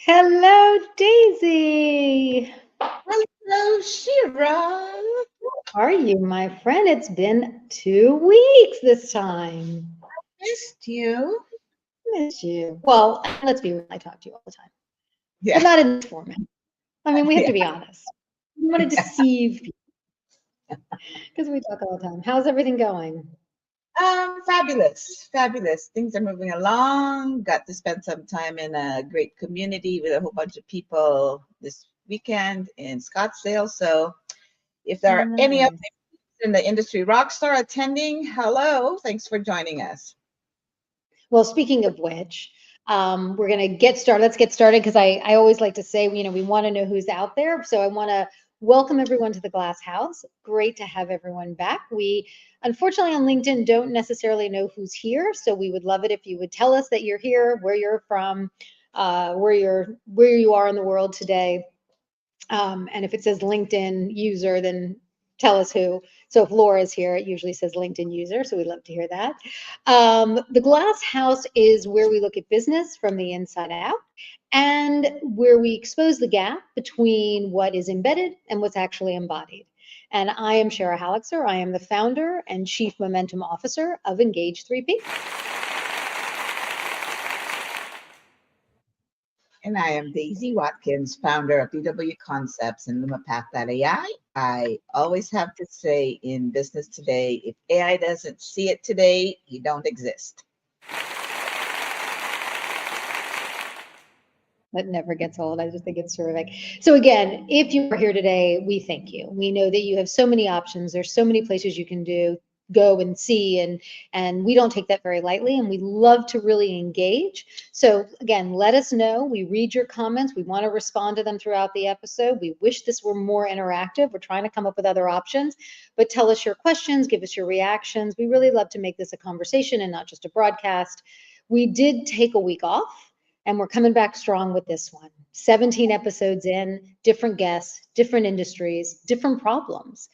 Hello, Daisy. Hello, Shira. How are you, my friend? It's been 2 weeks this time. Missed you. Miss you. Well, I mean, let's be real. I talk to you all the time, but Yeah, not in this format. I mean, we have yeah. to be honest. We don't want to deceive people because we talk all the time. How's everything going? Fabulous, fabulous. Things are moving along. Got to spend some time in a great community with a whole bunch of people this weekend in Scottsdale. So, if there Oh, are any of nice. you in the industry rockstar attending, hello. Thanks for joining us. Well, speaking of which, we're going to get started. Let's get started because I always like to say, we want to know who's out there. So I want to welcome everyone to the Glass House. Great to have everyone back. We, unfortunately, on LinkedIn don't necessarily know who's here. So we would love it if you would tell us that you're here, where you're from, where you are in the world today. And if it says LinkedIn user, then tell us who. So if Laura's here, it usually says LinkedIn user. So we'd love to hear that. The Glass House is where we look at business from the inside out and where we expose the gap between what is embedded and what's actually embodied. And I am Shara Halixer. I am the founder and chief momentum officer of Engage 3P. And I am Daisy Watkins, founder of BW Concepts and LumaPath.ai. I always have to say in business today, if AI doesn't see it today, you don't exist. That never gets old. I just think it's terrific. So again, if you are here today, we thank you. We know that you have so many options. There's so many places you can go and see, and we don't take that very lightly, and we love to really engage. So again, let us know. We read your comments. We want to respond to them throughout the episode. We wish this were more interactive. We're trying to come up with other options, but tell us your questions, give us your reactions. We really love to make this a conversation and not just a broadcast. We did take a week off, and we're coming back strong with this one. 17 episodes in, different guests, different industries, different problems.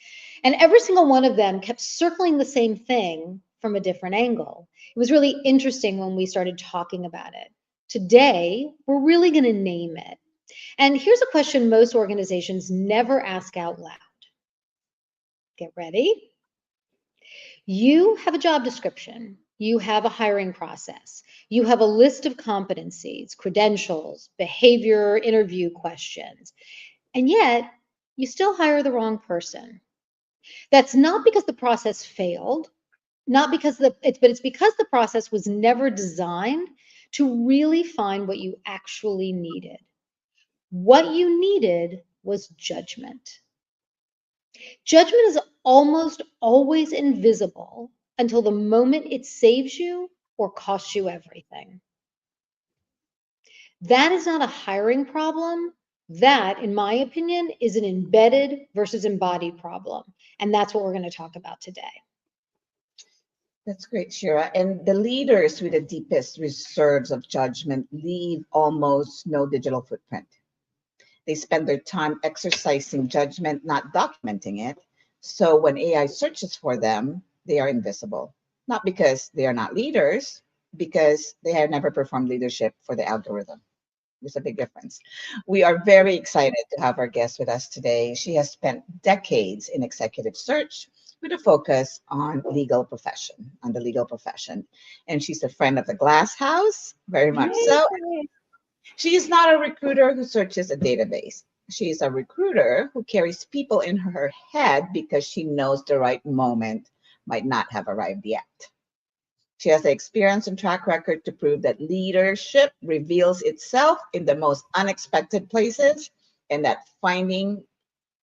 And every single one of them kept circling the same thing from a different angle. It was really interesting when we started talking about it. Today, we're really going to name it. And here's a question most organizations never ask out loud. Get ready. You have a job description. You have a hiring process. You have a list of competencies, credentials, behavior interview questions, and yet you still hire the wrong person. That's not because the process failed, not because it's because the process was never designed to really find what you actually needed. What you needed was judgment. Judgment is almost always invisible until the moment it saves you or costs you everything. That is not a hiring problem. That, in my opinion, is an embedded versus embodied problem. And that's what we're going to talk about today. That's great, Shira. And the leaders with the deepest reserves of judgment leave almost no digital footprint. They spend their time exercising judgment, not documenting it. So when AI searches for them, they are invisible. Not because they are not leaders, because they have never performed leadership for the algorithm. There's a big difference. We are very excited to have our guest with us today. She has spent decades in executive search with a focus on the legal profession. And she's a friend of the Glass House, very much so. Yay. She is not a recruiter who searches a database. She is a recruiter who carries people in her head because she knows the right moment might not have arrived yet. She has the experience and track record to prove that leadership reveals itself in the most unexpected places and that finding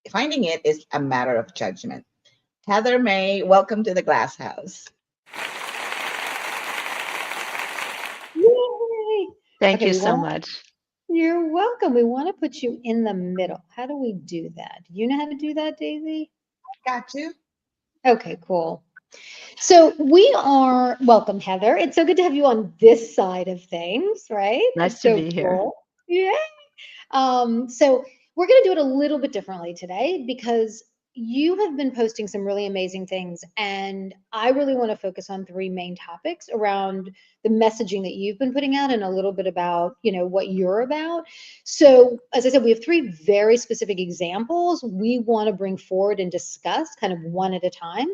it is a matter of judgment. Heather May, welcome to the Glass House. Yay. Thank Okay, you so much. you're welcome. We want to put you in the middle. How do we do that? Do you know how to do that, Daisy? Got you. Okay, cool. So we are welcome, Heather. It's so good to have you on this side of things, right? Nice It's to so be here. cool. Yeah. So we're going to do it a little bit differently today because you have been posting some really amazing things, and I really want to focus on three main topics around the messaging that you've been putting out and a little bit about, what you're about. So, as I said, we have three very specific examples we want to bring forward and discuss kind of one at a time.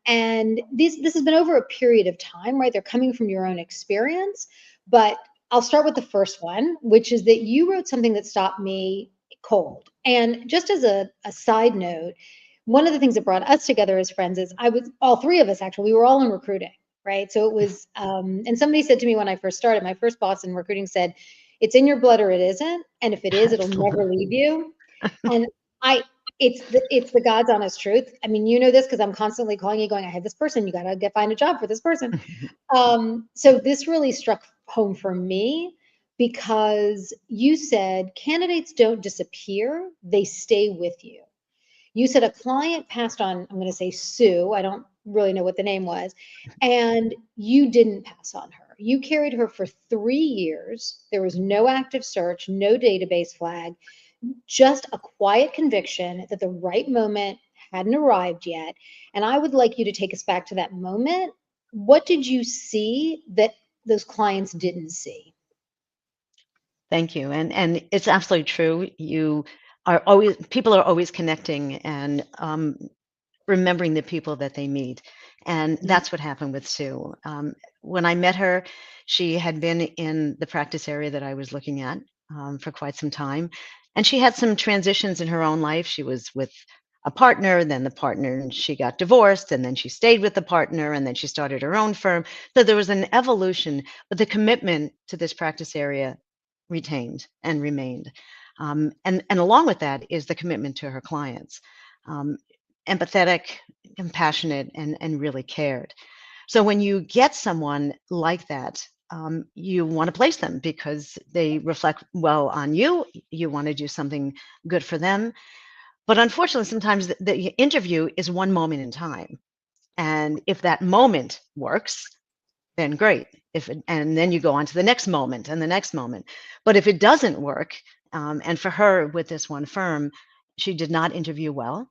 And this has been over a period of time, right? They're coming from your own experience, but I'll start with the first one, which is that you wrote something that stopped me cold. And just as a side note, one of the things that brought us together as friends is all three of us actually, we were all in recruiting, right? So it was, and somebody said to me when I first started, my first boss in recruiting said, it's in your blood or it isn't. And if it is, it'll never leave you. And it's the God's honest truth. I mean, you know this because I'm constantly calling you going, I have this person, you got to find a job for this person. So this really struck home for me because you said candidates don't disappear, they stay with you. You said a client passed on, I'm going to say Sue, I don't really know what the name was, and you didn't pass on her. You carried her for 3 years. There was no active search, no database flag, just a quiet conviction that the right moment hadn't arrived yet. And I would like you to take us back to that moment. What did you see that those clients didn't see? Thank you. And it's absolutely true. People are always connecting and remembering the people that they meet. And that's what happened with Sue. When I met her, she had been in the practice area that I was looking at for quite some time. And she had some transitions in her own life. She was with a partner, then the partner, and she got divorced, and then she stayed with the partner, and then she started her own firm. So there was an evolution, but the commitment to this practice area retained and remained. And along with that is the commitment to her clients. Empathetic, compassionate, and really cared. So when you get someone like that, you want to place them because they reflect well on you. You want to do something good for them. But unfortunately, sometimes the interview is one moment in time. And if that moment works, then great. And then you go on to the next moment and the next moment. But if it doesn't work, and for her with this one firm, she did not interview well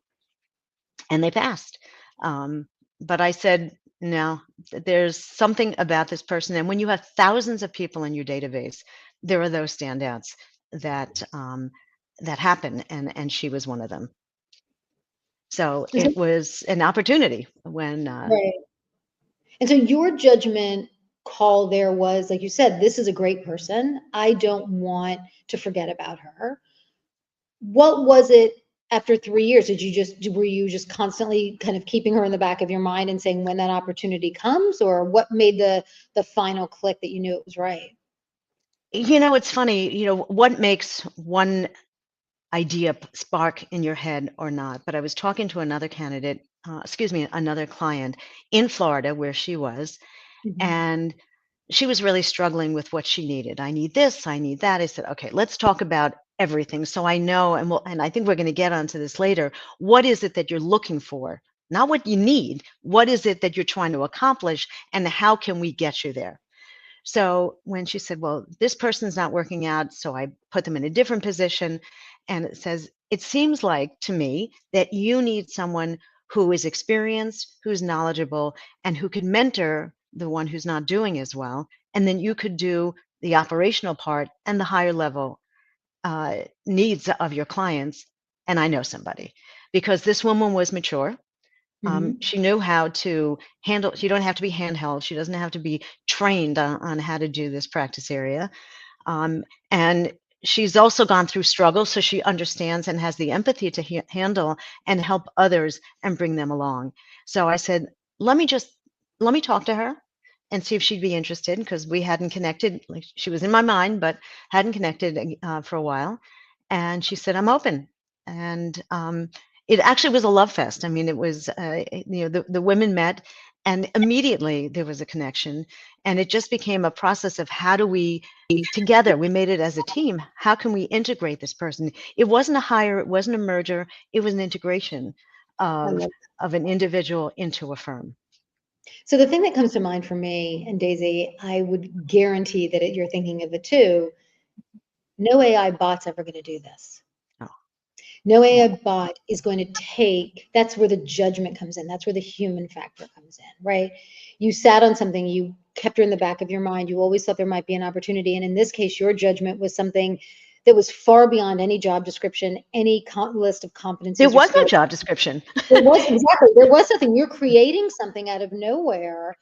and they passed. But I said, no, there's something about this person. And when you have thousands of people in your database, there are those standouts that that happen, and she was one of them. So it was an opportunity when. Right. And so your judgment call there was, like you said, this is a great person. I don't want to forget about her. What was it after 3 years? Were you just constantly kind of keeping her in the back of your mind and saying when that opportunity comes, or what made the final click that you knew it was right? It's funny, what makes one idea spark in your head or not. But I was talking to another candidate, another client in Florida where she was, and she was really struggling with what she needed. I need this, I need that. I said, okay, let's talk about everything. So I know, and I think we're going to get onto this later. What is it that you're looking for? Not what you need. What is it that you're trying to accomplish, and how can we get you there? So when she said, well, this person's not working out, so I put them in a different position. And it says, it seems like to me that you need someone who is experienced, who's knowledgeable, and who could mentor the one who's not doing as well. And then you could do the operational part and the higher level needs of your clients. And I know somebody, because this woman was mature. She knew how to handle. She don't have to be handheld. She doesn't have to be trained on how to do this practice area. And she's also gone through struggles, so she understands and has the empathy to handle and help others and bring them along. So I said, let me talk to her and see if she'd be interested, because we hadn't connected. Like, she was in my mind, but hadn't connected for a while. And she said, I'm open. And it actually was a love fest. I mean, it was, the women met, and immediately there was a connection. And it just became a process of how do we, together, we made it as a team, how can we integrate this person? It wasn't a hire, it wasn't a merger, it was an integration of an individual into a firm. So the thing that comes to mind for me, and Daisy, I would guarantee that you're thinking of it too, no AI bot's ever going to do this. Oh. No AI bot is going to take, that's where the judgment comes in. That's where the human factor comes in, right? You sat on something, you kept her in the back of your mind. You always thought there might be an opportunity. And in this case, your judgment was something that was far beyond any job description, any list of competencies. There or was no skills. job description. There was, exactly. There was something. You're creating something out of nowhere.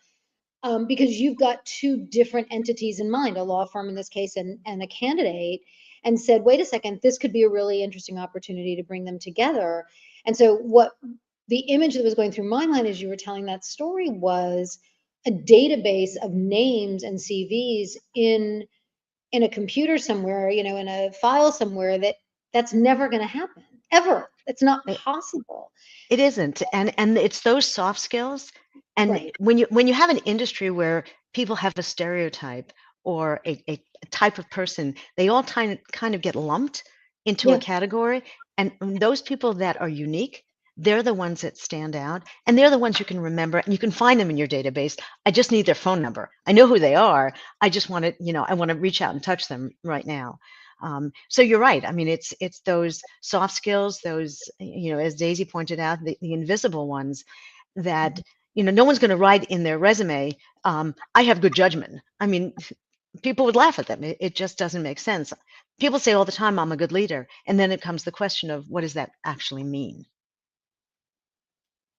Because you've got two different entities in mind, a law firm in this case and a candidate, and said, wait a second, this could be a really interesting opportunity to bring them together. And so what the image that was going through my mind as you were telling that story was a database of names and CVs in a computer somewhere, in a file somewhere, that's never going to happen, ever. It's not possible. It isn't. And it's those soft skills. And Right. when you have an industry where people have a stereotype or a type of person, they all kind of get lumped into Yeah. a category. And those people that are unique, they're the ones that stand out. And they're the ones you can remember and you can find them in your database. I just need their phone number. I know who they are. I just want to, I want to reach out and touch them right now. So you're right. I mean, it's those soft skills, those, as Daisy pointed out, the invisible ones that, no one's going to write in their resume, I have good judgment. I mean, people would laugh at them. It just doesn't make sense. People say all the time, I'm a good leader. And then it comes the question of what does that actually mean?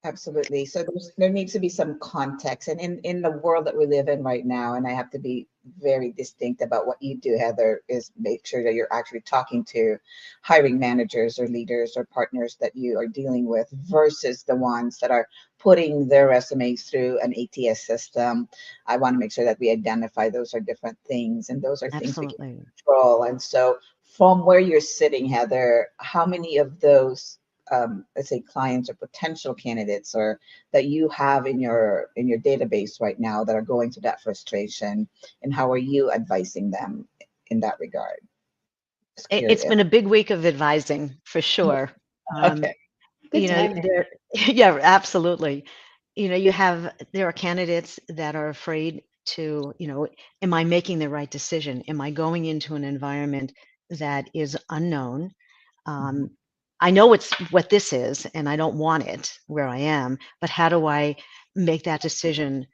Absolutely. So there needs to be some context. And in the world that we live in right now, and I have to be very distinct about what you do, Heather, is make sure that you're actually talking to hiring managers or leaders or partners that you are dealing with versus the ones that are putting their resumes through an ATS system. I want to make sure that we identify those are different things, and those are things we can control. And so from where you're sitting, Heather, how many of those let's say clients or potential candidates or that you have in your database right now that are going through that frustration, and how are you advising them in that regard? It's been a big week of advising for sure. Okay. Good timing. Yeah, absolutely. There are candidates that are afraid to, am I making the right decision? Am I going into an environment that is unknown? I know what this is, and I don't want it where I am, but how do I make that decision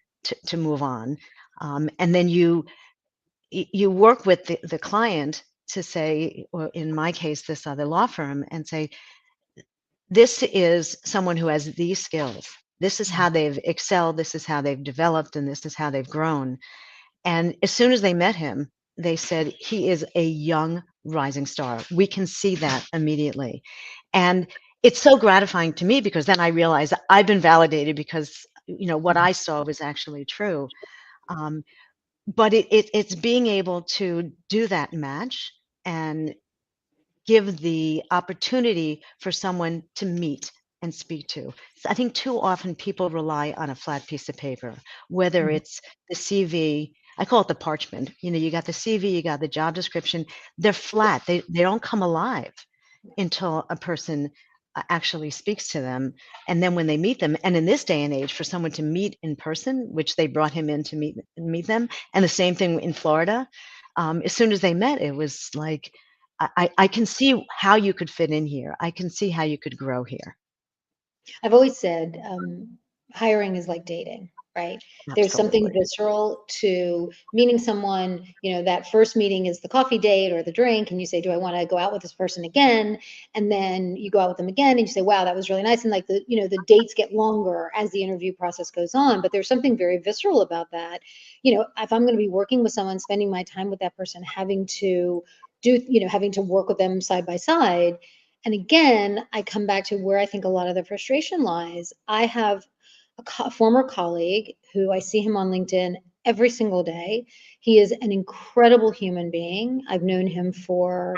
to move on? And then you work with the client to say, or in my case, this other law firm, and say, this is someone who has these skills. This is how they've excelled. This is how they've developed, and this is how they've grown. And as soon as they met him, they said, he is a young rising star. We can see that immediately. And it's so gratifying to me because then I realize I've been validated because, what I saw was actually true. But it's being able to do that match and give the opportunity for someone to meet and speak to. So I think too often people rely on a flat piece of paper, whether it's the CV, I call it the parchment. You got the CV, you got the job description. They're flat. They don't come alive until a person actually speaks to them. And then when they meet them, and in this day and age, for someone to meet in person, which they brought him in to meet them, and the same thing in Florida, as soon as they met, it was like, I can see how you could fit in here. I can see how you could grow here. I've always said hiring is like dating, right? There's something Absolutely. visceral to meeting someone. That first meeting is the coffee date or the drink, and you say, do I want to go out with this person again? And then you go out with them again and you say, wow, that was really nice. And like the dates get longer as the interview process goes on, but there's something very visceral about that. If I'm going to be working with someone, spending my time with that person, having to work with them side by side. And again, I come back to where I think a lot of the frustration lies. I have a former colleague who I see him on LinkedIn every single day. He is an incredible human being. I've known him for,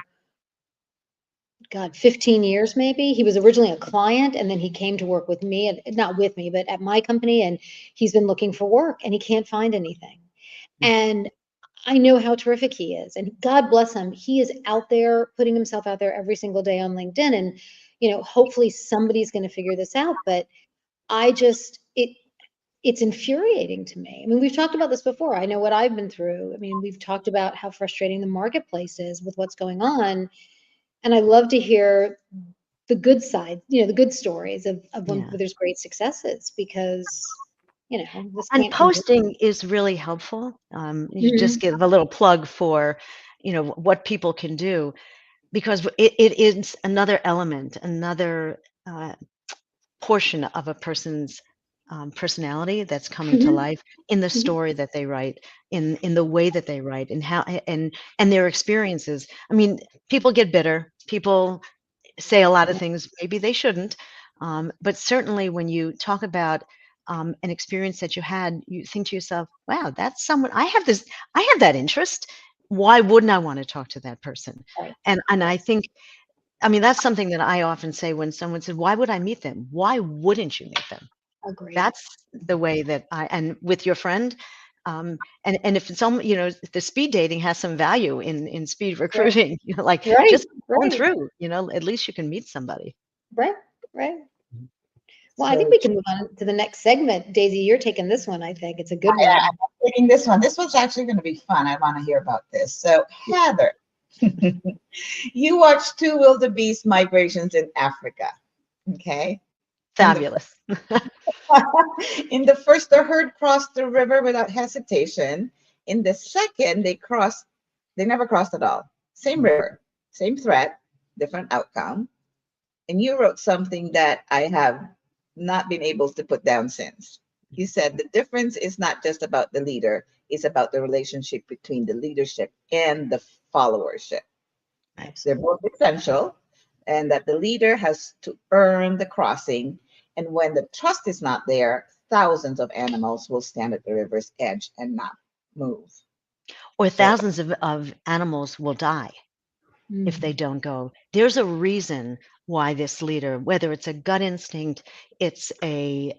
God, 15 years maybe. He was originally a client and then he came to work with me, and not with me, but at my company. And he's been looking for work and he can't find anything. And I know how terrific he is, and God bless him. He is out there putting himself out there every single day on LinkedIn, and hopefully somebody's going to figure this out. But it's infuriating to me. I mean, we've talked about this before. I know what I've been through. I mean, we've talked about how frustrating the marketplace is with what's going on, and I love to hear the good side, the good stories of when Yeah. there's great successes, because, this And can't continue. posting is really helpful. You just Mhm. give a little plug for, what people can do, because it is another element, another uh, portion of a person's personality that's coming to Mhm. life in the Mhm. story that they write, in the way that they write, and how and their experiences. I mean, people get bitter. People say a lot of things maybe they shouldn't. But certainly when you talk about an experience that you had, you think to yourself, wow, that's someone I have that interest. Why wouldn't I want to talk to that person? Right. And Right. I think, I mean, that's something that I often say when someone says, why would I meet them? Why wouldn't you meet them? Agree. That's the way that and with your friend, and if it's if the speed dating has some value in speed Right. recruiting, like Right. just going Right. through, at least you can meet somebody. Right. Right. Well, I think So we can move on to the next segment. Daisy, you're taking this one. I think it's a good yeah, one. I'm taking this one. This one's actually going to be fun. I want to hear about this. So Heather, you watched two wildebeest migrations in Africa. Okay. In the Fabulous. in the first, the herd crossed the river without hesitation. In the second, they never crossed at all. Same river, same threat, different outcome. And you wrote something that I have not been able to put down since. You said the difference is not just about the leader, it's about the relationship between the leadership and the followership. They're Absolutely. both essential, and that the leader has to earn the crossing. And when the trust is not there, thousands of animals will stand at the river's edge and not move. Or So, thousands of animals will die if they Mhm. don't go. There's a reason why this leader, whether it's a gut instinct, it's a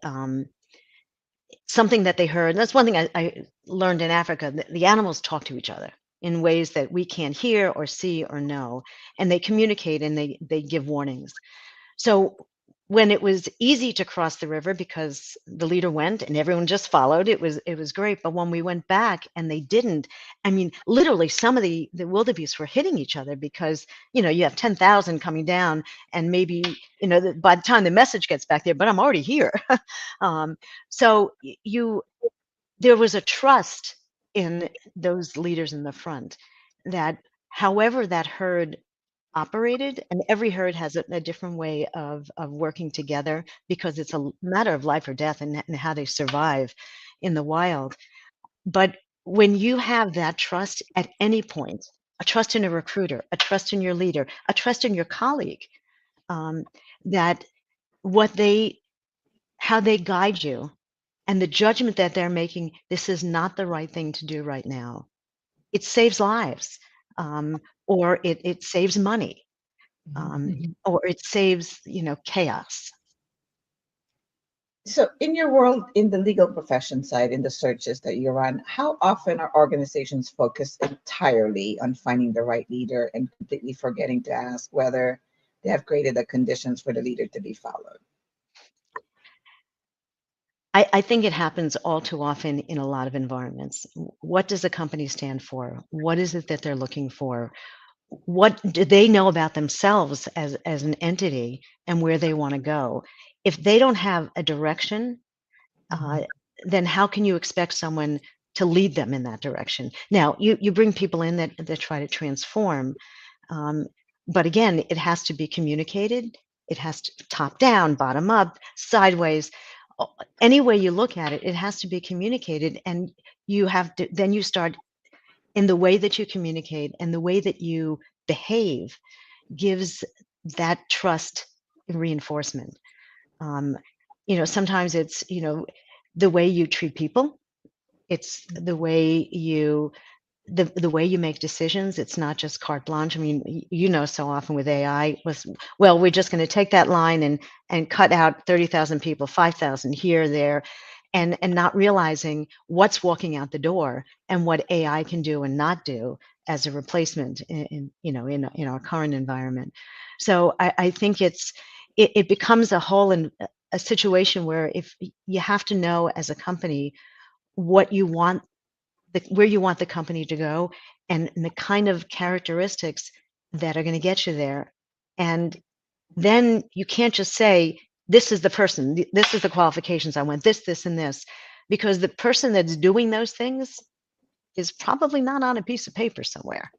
something that they heard. And that's one thing I learned in Africa. The animals talk to each other in ways that we can't hear or see or know, and they communicate and they give warnings. So when it was easy to cross the river because the leader went and everyone just followed, it was great. But when we went back and they didn't, I mean, literally some of the wildebeest were hitting each other because you have 10,000 coming down, and maybe by the time the message gets back there, but I'm already here. um, so there was a trust in those leaders in the front that however that herd operated, and every herd has a different way of working together because it's a matter of life or death, and how they survive in the wild. But when you have that trust at any point, a trust in a recruiter, a trust in your leader, a trust in your colleague, um, that what they how they guide you and the judgment that they're making, this is not the right thing to do right now. It saves lives, um, or it saves money, um, mhm. or it saves, chaos. So in your world, in the legal profession side, in the searches that you run, how often are organizations focused entirely on finding the right leader and completely forgetting to ask whether they have created the conditions for the leader to be followed? I think it happens all too often in a lot of environments. What does a company stand for? What is it that they're looking for? What do they know about themselves as an entity and where they want to go? If they don't have a direction, uh, then how can you expect someone to lead them in that direction? Now, you bring people in that try to transform, um, but again, it has to be communicated. It has to top down, bottom up, sideways. Any way you look at it, it has to be communicated, and you have to. Then you start in the way that you communicate and the way that you behave gives that trust reinforcement. Um, sometimes it's the way you treat people. It's the way you make decisions. It's not just carte blanche. I mean, so often with AI was, well, we're just going to take that line and cut out 30,000 people, 5,000 here, there, and not realizing what's walking out the door and what AI can do and not do as a replacement in our current environment. So I think it becomes a whole and a situation where if you have to know as a company what you want where you want the company to go, and the kind of characteristics that are going to get you there. And then you can't just say, this is the person, this is the qualifications I want, this, and this, because the person that's doing those things is probably not on a piece of paper somewhere.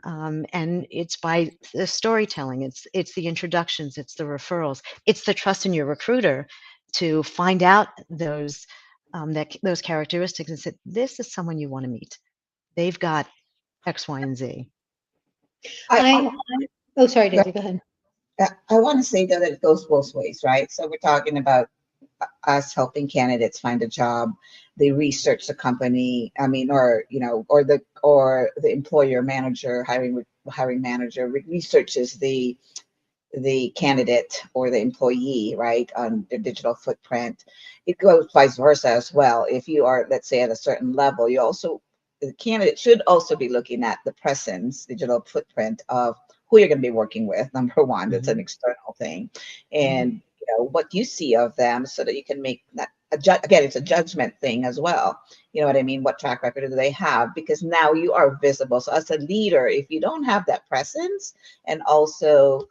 And it's by the storytelling, it's the introductions, it's the referrals, it's the trust in your recruiter to find out those those characteristics and say, this is someone you want to meet. They've got X, Y, and Z. Oh, sorry, Daisy, go ahead. I want to say that it goes both ways, right? So we're talking about us helping candidates find a job. They research the company, I mean, or the employer manager, hiring manager researches the candidate or the employee, right, on their digital footprint. It goes vice versa as well. If you are, let's say, at a certain level, the candidate should also be looking at the presence, digital footprint of who you're going to be working with. Number one, that's an external thing, and what you see of them, so that you can make that again, it's a judgment thing as well. You know what I mean? What track record do they have? Because now you are visible. So as a leader, if you don't have that presence and also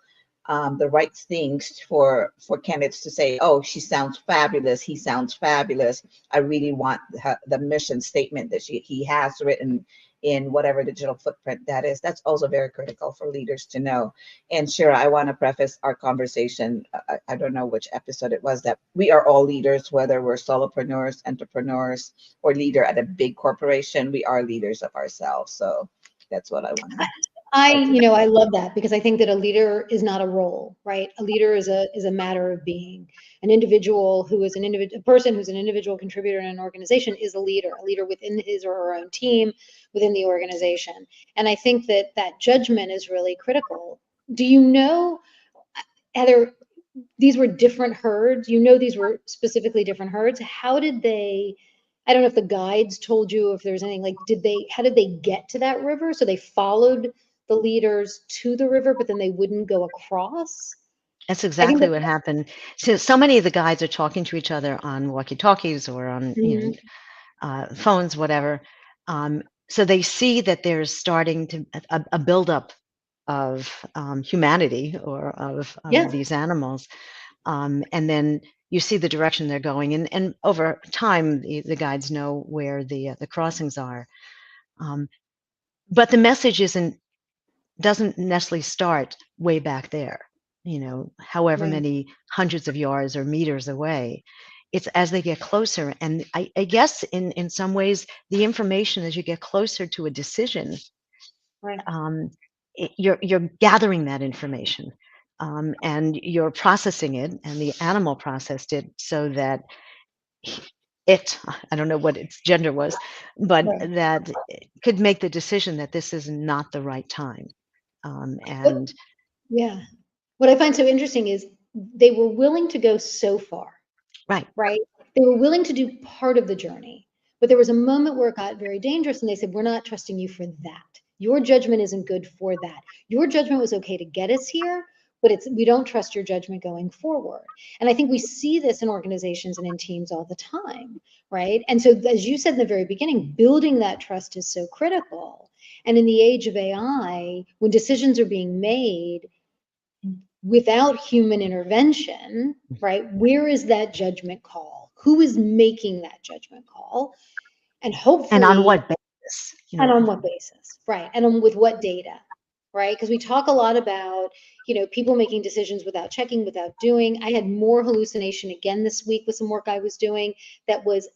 the right things for candidates to say, oh, she sounds fabulous, he sounds fabulous, I really want the mission statement that he has written in whatever digital footprint that is. That's also very critical for leaders to know. And Shira, I want to preface our conversation, I don't know which episode it was, that we are all leaders, whether we're solopreneurs, entrepreneurs, or leader at a big corporation. We are leaders of ourselves. So that's what I want to I love that, because I think that a leader is not a role, right? A leader is a matter of being. An individual who is a person who's an individual contributor in an organization is a leader within his or her own team, within the organization. And I think that judgment is really critical. Do you know, Heather, these were different herds? These were specifically different herds. How did they, I don't know if the guides told you, if there's anything like, how did they get to that river? So they followed the leaders to the river, but then they wouldn't go across? That's exactly what happened. So many of the guides are talking to each other on walkie-talkies or on phones, whatever. So they see that there's starting to a buildup of humanity or of these animals. And then you see the direction they're going, and over time, the guides know where the crossings are. But the message doesn't necessarily start way back there, however many hundreds of yards or meters away. It's as they get closer. And I guess in some ways, the information as you get closer to a decision, you're gathering that information, and you're processing it, and the animal processed it so that I don't know what its gender was, but that it could make the decision that this is not the right time. And what I find so interesting is they were willing to go so far. Right. They were willing to do part of the journey, but there was a moment where it got very dangerous, and they said, we're not trusting you for that. Your judgment isn't good for that. Your judgment was okay to get us here, but we don't trust your judgment going forward. And I think we see this in organizations and in teams all the time, right? And so, as you said in the very beginning, building that trust is so critical. And in the age of AI, when decisions are being made without human intervention, right, where is that judgment call? Who is making that judgment call? And hopefully, and on what basis? And on what basis, right? And with what data, right? Because we talk a lot about, people making decisions without checking, without doing. I had more hallucination again this week with some work I was doing that was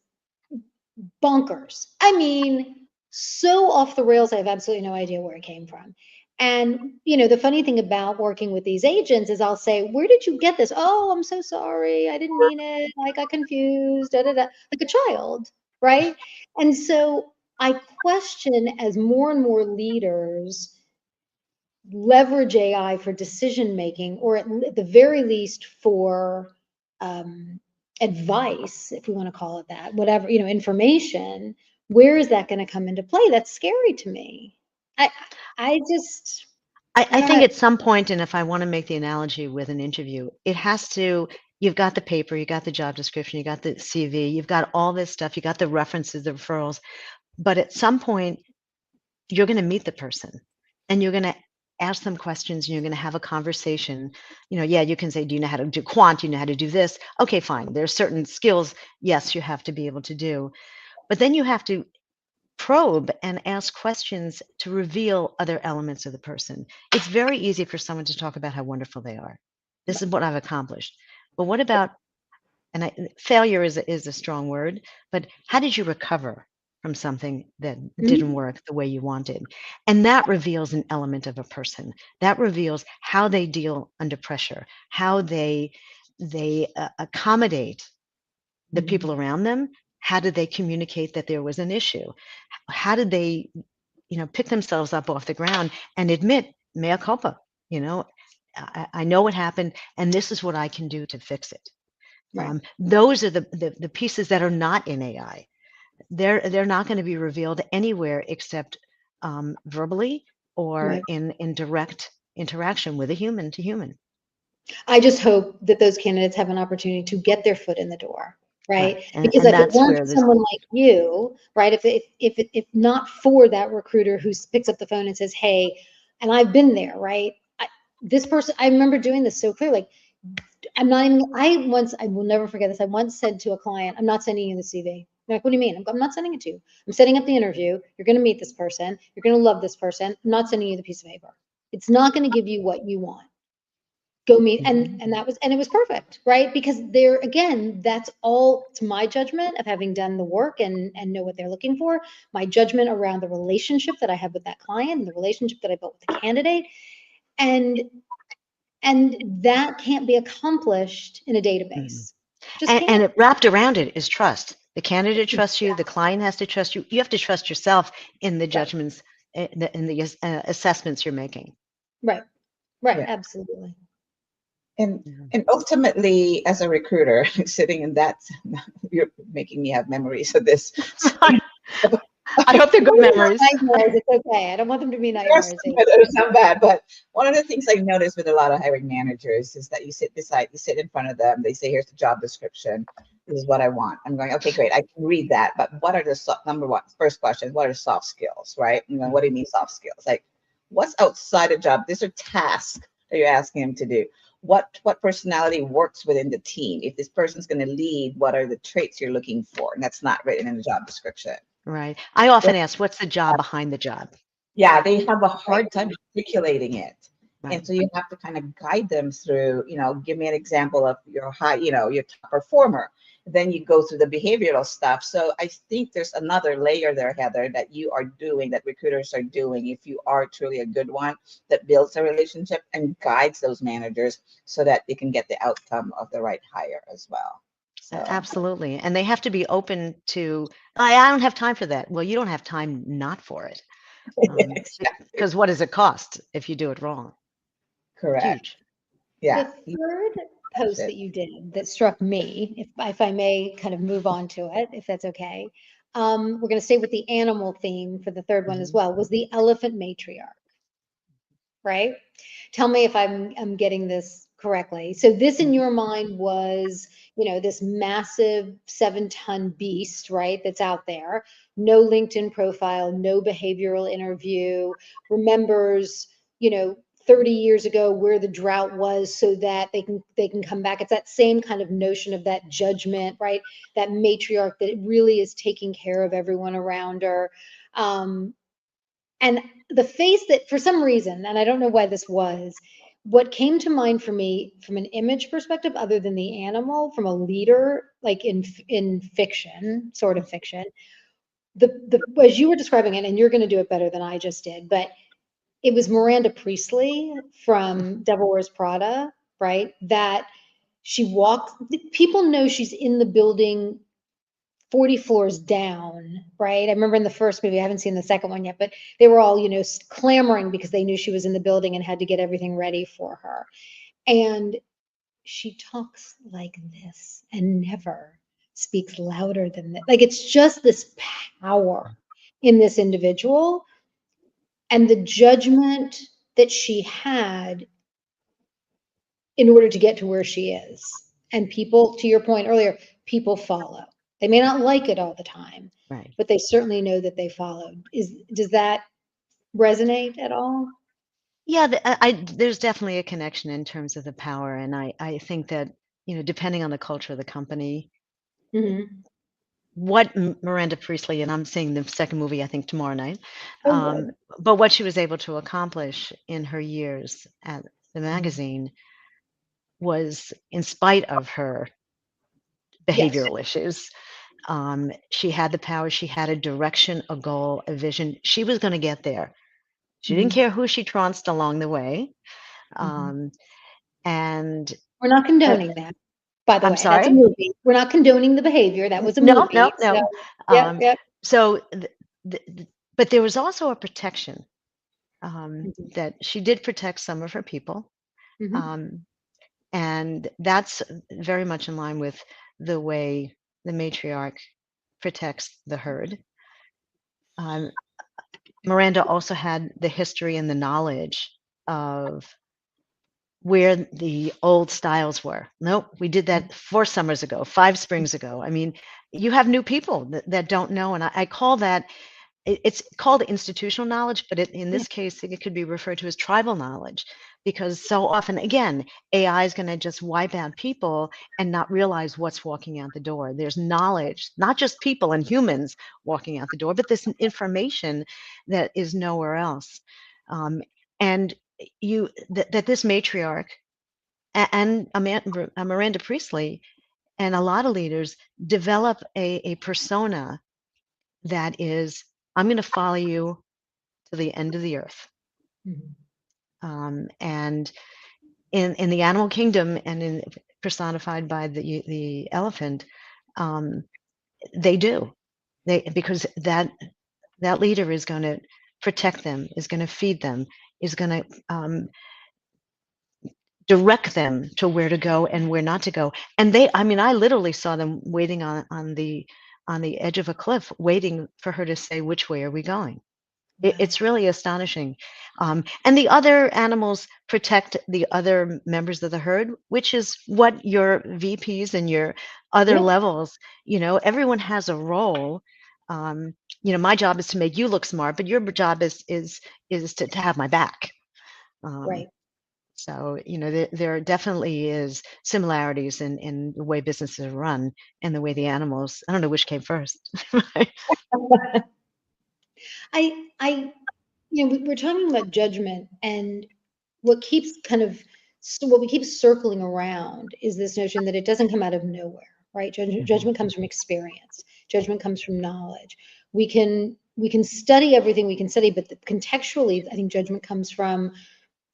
bonkers. I mean, so off the rails, I have absolutely no idea where it came from. And, the funny thing about working with these agents is I'll say, where did you get this? Oh, I'm so sorry. I didn't mean it. I got confused, like a child, right? And so I question, as more and more leaders leverage AI for decision-making, or at the very least for advice, if we want to call it that, whatever, information, where is that going to come into play? That's scary to me. I think at some point, and if I want to make the analogy with an interview, you've got the paper, you got the job description, you got the CV, you've got all this stuff, you got the references, the referrals, but at some point, you're going to meet the person, and you're going to ask them questions and you're going to have a conversation. Yeah, you can say, do you know how to do quant? Do you know how to do this? Okay, fine. There's certain skills, yes, you have to be able to do. But then you have to probe and ask questions to reveal other elements of the person. It's very easy for someone to talk about how wonderful they are. This is what I've accomplished. But what about, and failure is a strong word, but how did you recover from something that didn't work the way you wanted? And that reveals an element of a person. That reveals how they deal under pressure, how they accommodate the people around them. How did they communicate that there was an issue? How did they, pick themselves up off the ground and admit mea culpa? I know what happened, and this is what I can do to fix it. Right. Those are the pieces that are not in AI. They're not going to be revealed anywhere except verbally or Right. in direct interaction with a human to human. I just hope that those candidates have an opportunity to get their foot in the door, right? Because And if it that's weren't where for someone like you, right? If not for that recruiter who picks up the phone and says, "Hey," and I've been there, right? This person, I remember doing this so clear. Like, I'm not even. I will never forget this. I once said to a client, "I'm not sending you the CV." They're like, "What do you mean?" I'm not sending it to you. I'm setting up the interview. You're going to meet this person. You're going to love this person. I'm not sending you the piece of paper. It's not going to give you what you want. Go meet, and it was perfect, right? Because there again, that's all to my judgment of having done the work and know what they're looking for. My judgment around the relationship that I have with that client and the relationship that I built with the candidate, and that can't be accomplished in a database. Just can't. And it wrapped around it is trust. The candidate trusts you. The client has to trust you. You have to trust yourself in the judgments, in the assessments you're making. Right. Yeah. Absolutely. And ultimately, as a recruiter, sitting in that, you're making me have memories of this. I hope they're good memories. Nightmares, it's okay. I don't want them to be nightmares. There's some bad, but one of the things I noticed with a lot of hiring managers is that you sit in front of them. They say, "Here's the job description. This is what I want." I'm going, "Okay, great. I can read that, but what are the first question? What are soft skills, right? What do you mean soft skills? Like, what's outside a job? These are tasks that you're asking them to do. What personality works within the team? If this person's going to lead, what are the traits you're looking for?" And that's not written in the job description. Right. I often ask, what's the job behind the job? Yeah, they have a hard time articulating it. Right. And so you have to kind of guide them through, give me an example of your your top performer. Then you go through the behavioral stuff. So I think there's another layer there, Heather, that you are doing, that recruiters are doing, if you are truly a good one, that builds a relationship and guides those managers so that they can get the outcome of the right hire as well. So. Absolutely. And they have to be open to, I don't have time for that. Well, you don't have time not for it. Exactly. Because what does it cost if you do it wrong? Correct. Huge. Yeah. The third post that you did that struck me, if I may kind of move on to it, if that's okay. We're going to stay with the animal theme for the third one as well, was the elephant matriarch, right? Tell me if I'm getting this correctly. So this in your mind was, this massive 7-ton beast, right? That's out there, no LinkedIn profile, no behavioral interview, remembers, 30 years ago where the drought was so that they can come back. It's that same kind of notion of that judgment, right? That matriarch that really is taking care of everyone around her. And the face that, for some reason, and I don't know why this was, what came to mind for me from an image perspective, other than the animal, from a leader, like in fiction, sort of fiction, the as you were describing it, and you're going to do it better than I just did, but it was Miranda Priestley from Devil Wears Prada, right? That she walks, people know she's in the building 40 floors down, right? I remember in the first movie, I haven't seen the second one yet, but they were all, clamoring because they knew she was in the building and had to get everything ready for her. And she talks like this and never speaks louder than that. Like, it's just this power in this individual and the judgment that she had in order to get to where she is. And people, to your point earlier, people follow. They may not like it all the time, right, but they certainly know that they followed. Does that resonate at all? Yeah, there's definitely a connection in terms of the power, and I think that, depending on the culture of the company, Mhm. what Miranda Priestley, and I'm seeing the second movie, I think tomorrow night, Oh, good. but what she was able to accomplish in her years at the Mhm. magazine was, in spite of her Yes. behavioral issues, she had the power, she had a direction, a goal, a vision. She was going to get there. She didn't Mhm. care who she trounced along the way. Mhm. Um, and We're not uh, condoning that, by the I'm way. That's a sorry? movie. We're not condoning the behavior. That was a No, no, movie. So, no. yep, Um, yep. so, but there was also a protection, Mhm. that she did protect some of her people. Mhm. Um, and that's very much in line with the way the matriarch protects the herd. Um, Miranda also had the history and the knowledge of where the old styles were. Nope, we did that 4 summers ago, 5 springs ago. I mean, you have new people that don't know, and I call that, it's called institutional knowledge, but in Yeah, this case, it could be referred to as tribal knowledge, because so often, again, AI is going to just wipe out people and not realize what's walking out the door. There's knowledge, not just people and humans walking out the door, but this information that is nowhere else. Um, and that this matriarch and Miranda Priestley and a lot of leaders develop a persona that is, I'm going to follow you to the end of the earth. Mhm. And in the animal kingdom, and personified by the elephant, um, they do. Because that leader is going to protect them, is going to feed them, is going to direct them to where to go and where not to go. And I mean, I literally saw them waiting on the edge of a cliff, waiting for her to say, which way are we going? Wow. It's really astonishing. And the other animals protect the other members of the herd, which is what your VPs and your other Yeah, levels, everyone has a role. Um, my job is to make you look smart, but your job is to have my back. Um, right. so, there definitely is similarities in the way businesses are run and the way the animals, I don't know which came first. I, we're talking about judgment, and what keeps kind of, so what we keep circling around is this notion that it doesn't come out of nowhere, right? Mhm. Judgment comes from experience. Judgment comes from knowledge. We can study everything we can study, but contextually, I think judgment comes from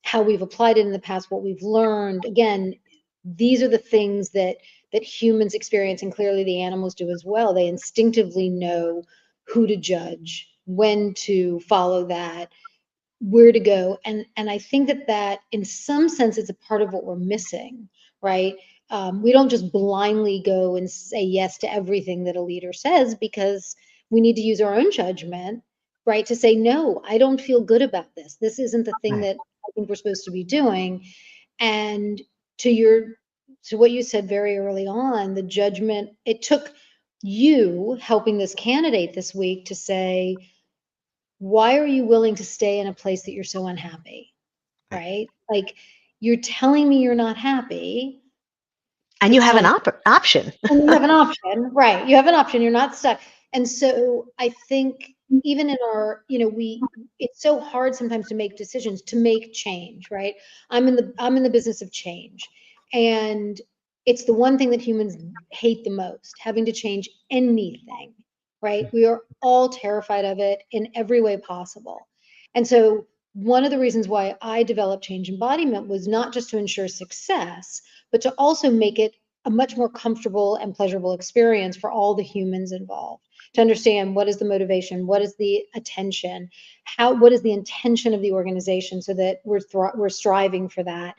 how we've applied it in the past, what we've learned. Again, these are the things that humans experience, and clearly the animals do as well. They instinctively know who to judge, when to follow that, where to go. And I think that in some sense it's a part of what we're missing, right? We don't just blindly go and say yes to everything that a leader says, because we need to use our own judgment, right, to say, no, I don't feel good about this. This isn't the thing Right. that I think we're supposed to be doing. And to your to what you said very early on, the judgment, it took you helping this candidate this week to say, why are you willing to stay in a place that you're so unhappy, Right. right? Like, you're telling me you're not happy. And you It's have an time, option. and you have an option, right? You have an option. You're not stuck. And so I think even in our, it's so hard sometimes to make decisions, to make change, right? I'm in the business of change. And it's the one thing that humans hate the most, having to change anything, right? We are all terrified of it in every way possible. And so one of the reasons why I developed change embodiment was not just to ensure success, but to also make it a much more comfortable and pleasurable experience for all the humans involved, to understand what is the motivation, what is the attention, what is the intention of the organization, so that we're striving for that.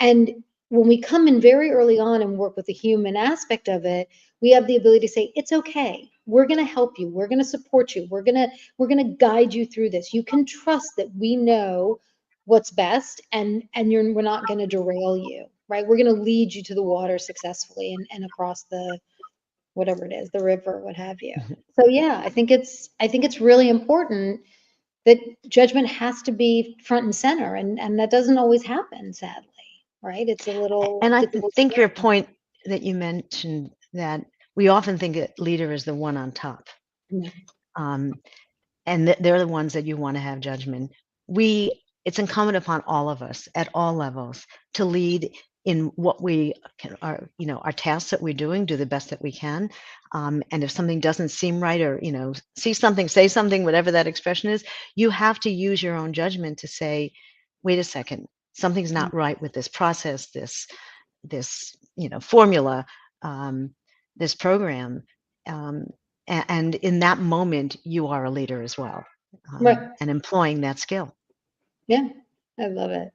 And when we come in very early on and work with the human aspect of it, we have the ability to say, it's okay, we're going to help you, we're going to support you, we're going to guide you through this. You can trust that we know what's best, and we're not going to derail you, right? We're going to lead you to the water successfully, and across the, whatever it is, the river, what have you. So yeah, I think it's really important that judgment has to be front and center, and that doesn't always happen, sadly, right? It's a little And I difficult. think your point that you mentioned, that we often think a leader is the one on top. Yeah. And they're the ones that you want to have judgment. It's incumbent upon all of us at all levels to lead in what we are, our tasks that we're doing, do the best that we can. And if something doesn't seem right, or, see something, say something, whatever that expression is, you have to use your own judgment to say, wait a second, something's not right with this process, this formula, this program. And in that moment, you are a leader as well, Right. and employing that skill. Yeah, I love it.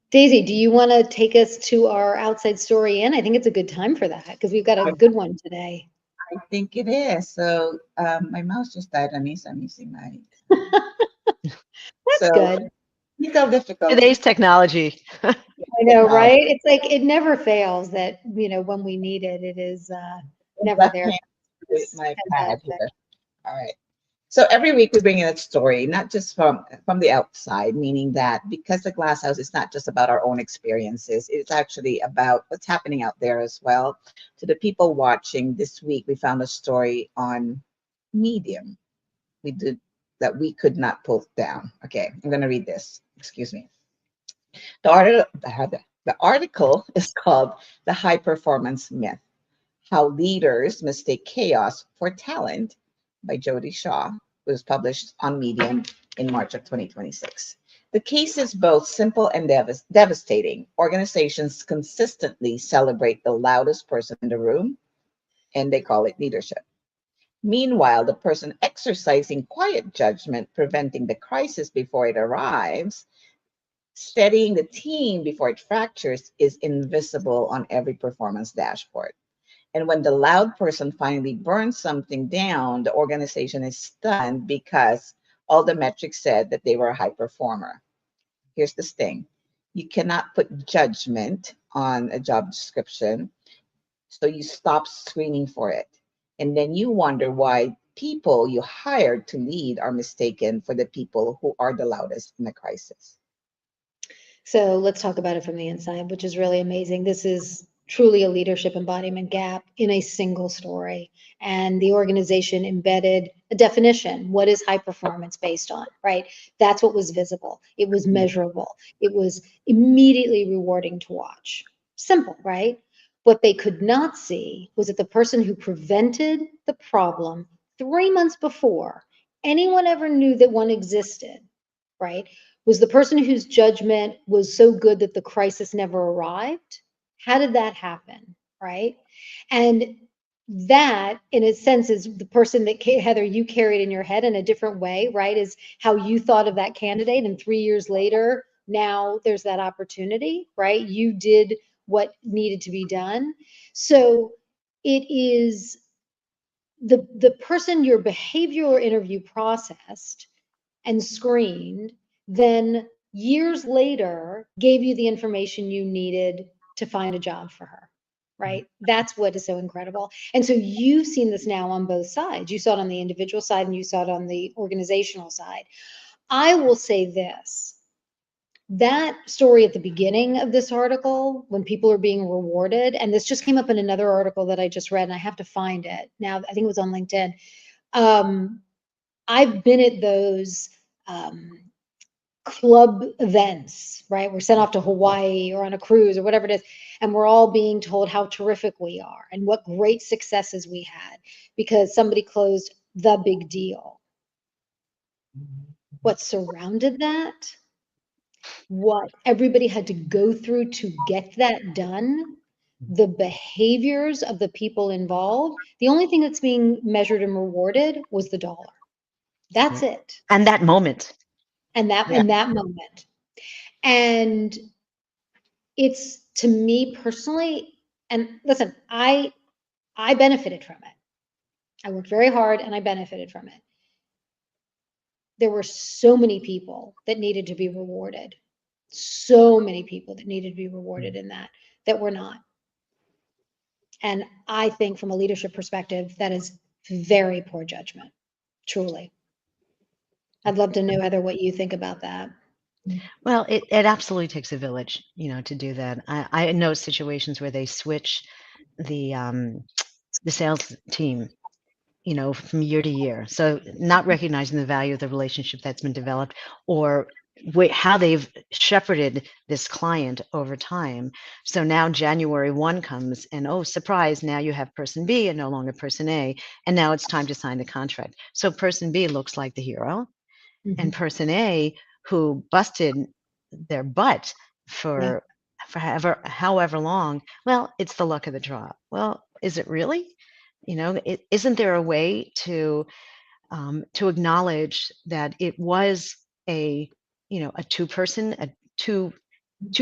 Daisy, do you want to take us to our outside story in? I think it's a good time for that because we've got a good one today. I think it is. So my mouse just died on me, so I'm using my. That's good. Technical difficulty. Today's technology. I know, right? It's like it never fails that, when we need it, it is never there. My pad here. All right. So every week we bring in a story, not just from the outside, meaning that because the Glass House is not just about our own experiences, it's actually about what's happening out there as well. To the people watching this week, we found a story on Medium. We did that we could not pull down. Okay, I'm going to read this. Excuse me. The article is called "The High Performance Myth: How Leaders Mistake Chaos for Talent" by Jody Shaw. It was published on Medium in March of 2026. The case is both simple and devastating. Organizations consistently celebrate the loudest person in the room, and they call it leadership. Meanwhile, the person exercising quiet judgment, preventing the crisis before it arrives, steadying the team before it fractures, is invisible on every performance dashboard. And when the loud person finally burns something down, the organization is stunned because all the metrics said that they were a high performer. Here's the sting: you cannot put judgment on a job description, so you stop screening for it. And then you wonder why people you hired to lead are mistaken for the people who are the loudest in a crisis. So let's talk about it from the inside, which is really amazing. This is truly a leadership embodiment gap in a single story. And the organization embedded a definition. What is high performance based on, right? That's what was visible. It was measurable. It was immediately rewarding to watch. Simple, right? What they could not see was that the person who prevented the problem 3 months before anyone ever knew that one existed, right, was the person whose judgment was so good that the crisis never arrived. How did that happen, right? And that, in a sense, is the person that, Heather, you carried in your head in a different way, right? Is how you thought of that candidate. And 3 years later, now there's that opportunity, right? You did what needed to be done. So it is the person your behavioral interview processed and screened, then years later gave you the information you needed to find a job for her, right? That's what is so incredible. And so you've seen this now on both sides. You saw it on the individual side and you saw it on the organizational side. I will say this. That story at the beginning of this article, when people are being rewarded, and this just came up in another article that I just read, and I have to find it now. I think it was on LinkedIn. I've been at those club events, right? We're sent off to Hawaii or on a cruise or whatever it is, and we're all being told how terrific we are and what great successes we had because somebody closed the big deal. What surrounded that, what everybody had to go through to get that done, the behaviors of the people involved, the only thing that's being measured and rewarded was the dollar. That's it. And that moment. And that in that moment. And it's, to me personally, and listen, I benefited from it. I worked very hard and I benefited from it. There were so many people that needed to be rewarded. So many people that needed to be rewarded in that were not. And I think from a leadership perspective, that is very poor judgment, truly. I'd love to know, Heather, what you think about that. Well, it absolutely takes a village, to do that. I know situations where they switch the sales team, from year to year. So not recognizing the value of the relationship that's been developed, or how they've shepherded this client over time. So now January 1 comes and, oh, surprise, now you have person B and no longer person A. And now it's time to sign the contract. So person B looks like the hero, and person A, who busted their butt for however long, well, it's the luck of the draw. Well, is it really? Isn't there a way to acknowledge that it was a two-person, two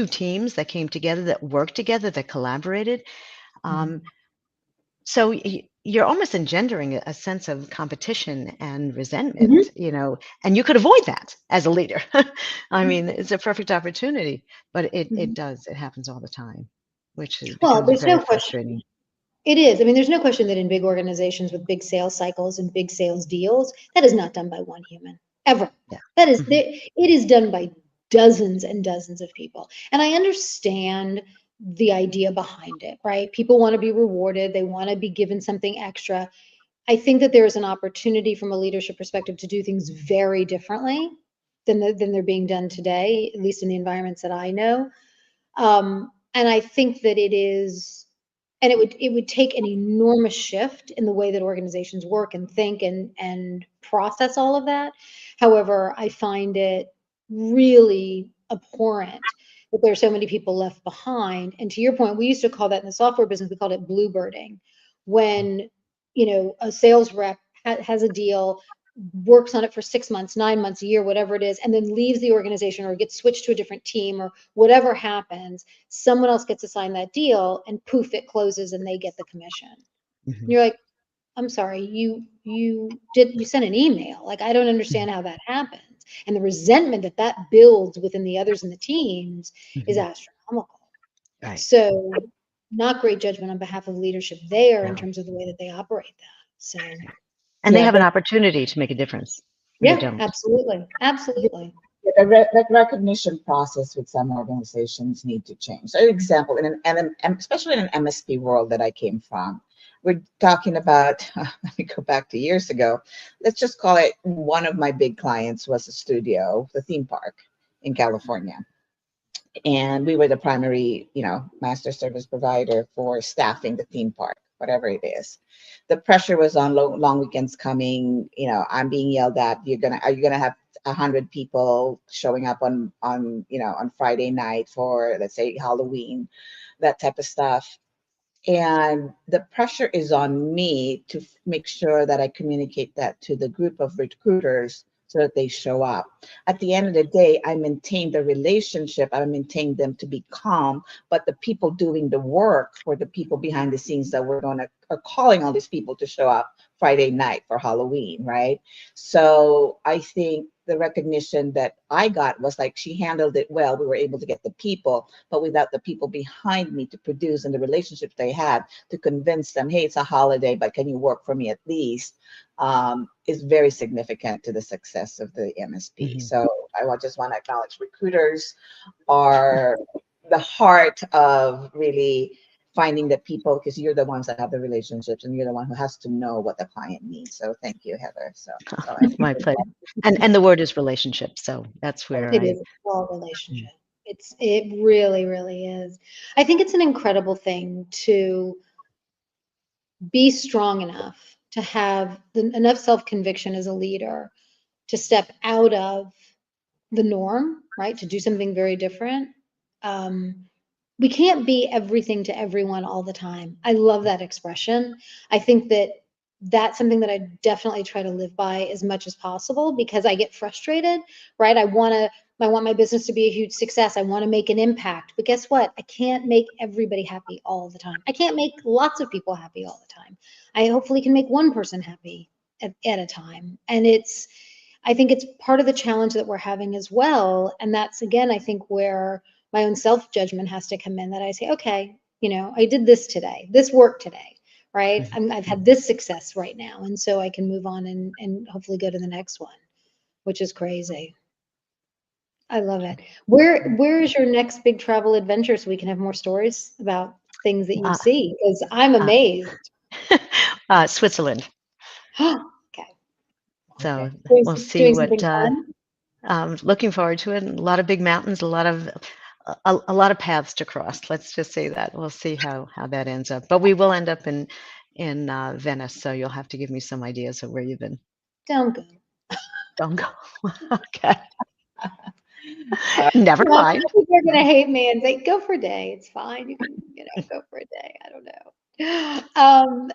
teams that came together, that worked together, that collaborated. So you're almost engendering a sense of competition and resentment, and you could avoid that as a leader. I mean, it's a perfect opportunity, but it happens all the time, which Well, becomes there's very no question. frustrating. It is. I mean, there's no question that in big organizations with big sales cycles and big sales deals, that is not done by one human, ever. Yeah. That is, it is done by dozens and dozens of people. And I understand the idea behind it, right? People want to be rewarded. They want to be given something extra. I think that there is an opportunity from a leadership perspective to do things very differently than they're being done today, at least in the environments that I know. And I think that it is, and it would take an enormous shift in the way that organizations work and think and process all of that. However, I find it really abhorrent that there are so many people left behind. And to your point, we used to call that in the software business, we called it bluebirding. When, a sales rep has a deal, works on it for 6 months, 9 months, a year, whatever it is, and then leaves the organization or gets switched to a different team or whatever happens, someone else gets assigned that deal and poof, it closes and they get the commission. You're like, I'm sorry, you sent an email. Like, I don't understand how that happens. And the resentment that builds within the others in the teams is astronomical. Right. So not great judgment on behalf of leadership there in terms of the way that they operate that. So. And they have an opportunity to make a difference. Yeah, they don't. absolutely. Absolutely. The recognition process with some organizations need to change. So, example, especially in an MSP world that I came from, we're talking about, let me go back to years ago. Let's just call it, one of my big clients was a studio, the theme park in California. And we were the primary, master service provider for staffing the theme park, whatever it is. The pressure was on, long weekends coming. I'm being yelled at. Are you gonna have 100 people showing up on Friday night for, let's say, Halloween, that type of stuff. And the pressure is on me to make sure that I communicate that to the group of recruiters so that they show up. At the end of the day, I maintain the relationship. I maintain them to be calm, but the people doing the work for the people behind the scenes that are calling all these people to show up Friday night for Halloween, right? So I think the recognition that I got was like, she handled it well. We were able to get the people, but without the people behind me to produce and the relationships they had to convince them, hey, it's a holiday, but can you work for me at least, is very significant to the success of the MSP. So I just want to acknowledge recruiters are the heart of really finding the people, because you're the ones that have the relationships and you're the one who has to know what the client needs. So thank you, Heather. So my pleasure. And the word is relationship. So that's where it is all relationship. It really, really is. I think it's an incredible thing to be strong enough to have enough self-conviction as a leader to step out of the norm, right? To do something very different. We can't be everything to everyone all the time. I love that expression. I think that that's something that I definitely try to live by as much as possible, because I get frustrated, right? I want my business to be a huge success. I want to make an impact. But guess what? I can't make everybody happy all the time. I can't make lots of people happy all the time. I hopefully can make one person happy at a time. And I think it's part of the challenge that we're having as well. And that's, again, I think where my own self-judgment has to come in, that I say, okay, I did this today, this worked today, right? I've had this success right now. And so I can move on and hopefully go to the next one. which is crazy. I love it. Where is your next big travel adventure so we can have more stories about things that you see? Because I'm amazed. Switzerland. Okay. So Doing, we'll see doing what. something fun? Looking forward to it. A lot of big mountains, a lot of paths to cross. Let's just say that. We'll see how that ends up. But we will end up in Venice. So you'll have to give me some ideas of where you've been. Don't go. Don't go. Okay. Never mind. People are gonna hate me and say, "Go for a day. It's fine. You can, go for a day." I don't know.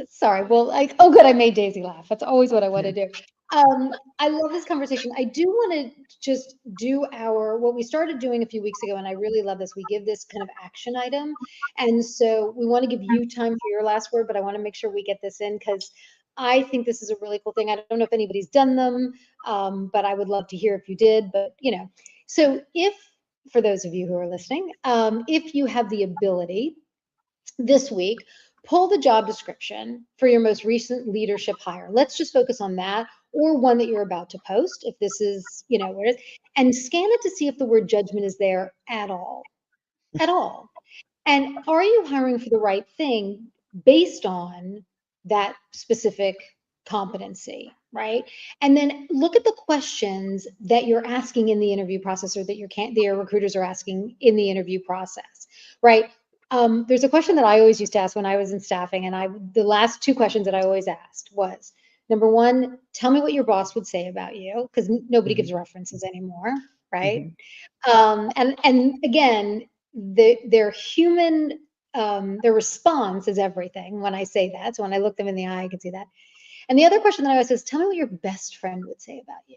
Sorry. Well, oh, good. I made Daisy laugh. That's always what I want to do. I love this conversation. I do want to just do what we started doing a few weeks ago, and I really love this. We give this kind of action item, and so we want to give you time for your last word, but I want to make sure we get this in because I think this is a really cool thing. I don't know if anybody's done them, but I would love to hear if you did. But so for those of you who are listening, if you have the ability this week, pull the job description for your most recent leadership hire. Let's just focus on that, or one that you're about to post, if this is, where it is, and scan it to see if the word judgment is there at all. At all. And are you hiring for the right thing based on that specific competency, right? And then look at the questions that you're asking in the interview process, or that your recruiters are asking in the interview process, right? There's a question that I always used to ask when I was in staffing, and the last two questions that I always asked was, number one, tell me what your boss would say about you, because nobody gives references anymore, right? And again, their human, their response is everything when I say that. So when I look them in the eye, I can see that. And the other question that I always is, tell me what your best friend would say about you.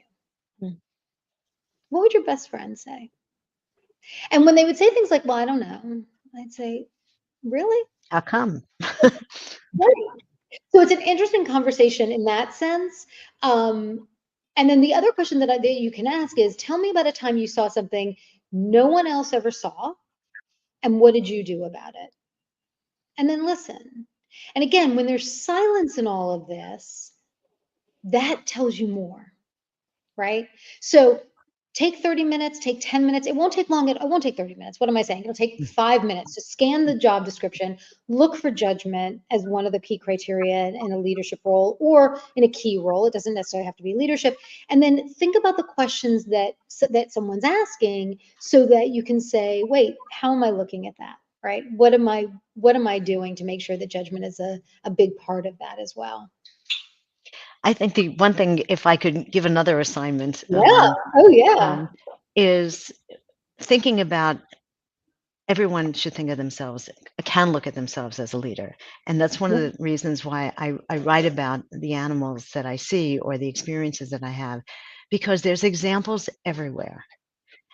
What would your best friend say? And when they would say things like, well, I don't know, I'd say, really? How come? Right. So it's an interesting conversation in that sense. And then the other question that you can ask is, tell me about a time you saw something no one else ever saw, and what did you do about it? And then listen. And again, when there's silence in all of this, that tells you more, right? So take 30 minutes, take 10 minutes. It won't take long. It won't take 30 minutes. What am I saying? It'll take 5 minutes to scan the job description, look for judgment as one of the key criteria in a leadership role or in a key role. It doesn't necessarily have to be leadership. And then think about the questions that someone's asking so that you can say, wait, how am I looking at that? Right? What am I doing to make sure that judgment is a big part of that as well? I think the one thing, if I could give another assignment, Yeah. Oh, yeah. is thinking about everyone should think of themselves, can look at themselves as a leader. And that's one of the reasons why I write about the animals that I see or the experiences that I have, because there's examples everywhere.